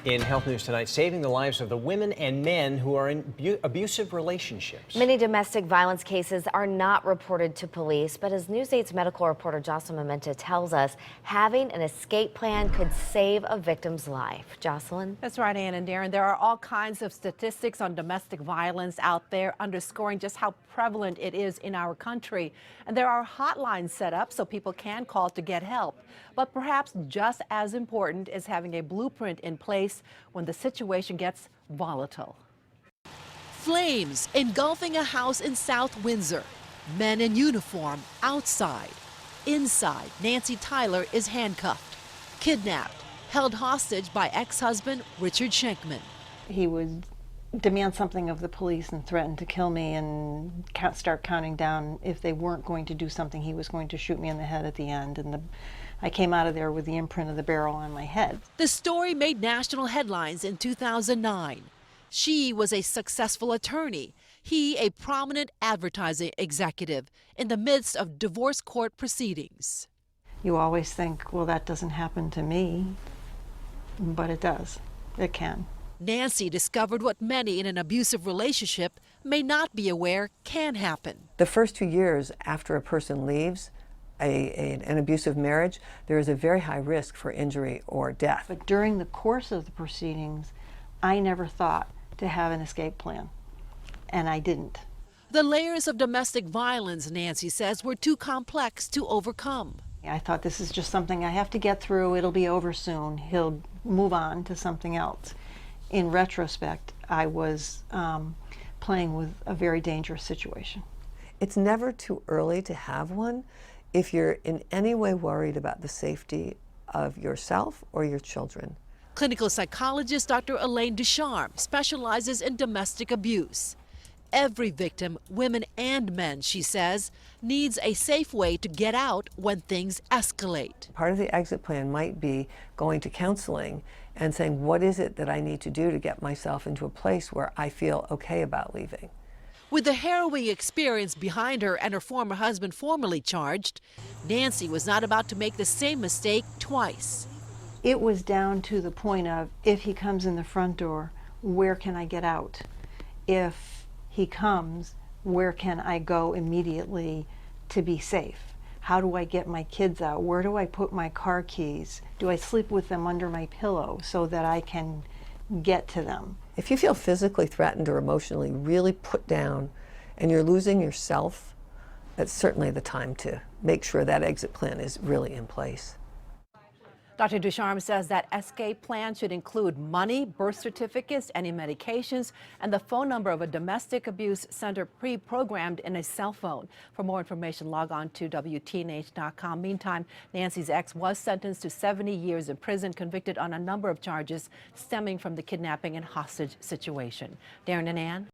In Health News Tonight, saving the lives of the women and men who are in abusive relationships. Many domestic violence cases are not reported to police, but as News 8's medical reporter Jocelyn Mementa tells us, having an escape plan could save a victim's life. Jocelyn? That's right, Ann and Darren. There are all kinds of statistics on domestic violence out there, underscoring just how prevalent it is in our country. And there are hotlines set up so people can call to get help. But perhaps just as important is having a blueprint in place when the situation gets volatile. Flames engulfing a house in South Windsor. Men in uniform outside. Inside, Nancy Tyler is handcuffed, kidnapped, held hostage by ex-husband Richard Schenkman. He would demand something of the police and threaten to kill me and start counting down. If they weren't going to do something, he was going to shoot me in the head at the end. And I came out of there with the imprint of the barrel on my head. The story made national headlines in 2009. She was a successful attorney. He a prominent advertising executive in the midst of divorce court proceedings. You always think, well, that doesn't happen to me, but it does. It can. Nancy discovered what many in an abusive relationship may not be aware can happen. The first 2 years after a person leaves an abusive marriage, there is a very high risk for injury or death. But during the course of the proceedings, I never thought to have an escape plan, and I didn't. The layers of domestic violence, Nancy says, were too complex to overcome. I thought, this is just something I have to get through. It'll be over soon. He'll move on to something else. In retrospect, I was playing with a very dangerous situation. It's never too early to have one if you're in any way worried about the safety of yourself or your children. Clinical psychologist Dr. Elaine Ducharme specializes in domestic abuse. Every victim, women and men, she says, needs a safe way to get out when things escalate. Part of the exit plan might be going to counseling and saying, what is it that I need to do to get myself into a place where I feel okay about leaving? With the harrowing experience behind her and her former husband formally charged, Nancy was not about to make the same mistake twice. It was down to the point of, if he comes in the front door, where can I get out? If he comes, where can I go immediately to be safe? How do I get my kids out? Where do I put my car keys? Do I sleep with them under my pillow so that I can get to them? If you feel physically threatened or emotionally really put down and you're losing yourself, that's certainly the time to make sure that exit plan is really in place. Dr. Ducharme says that escape plan should include money, birth certificates, any medications, and the phone number of a domestic abuse center pre-programmed in a cell phone. For more information, log on to WTNH.com. Meantime, Nancy's ex was sentenced to 70 years in prison, convicted on a number of charges stemming from the kidnapping and hostage situation. Darren and Ann?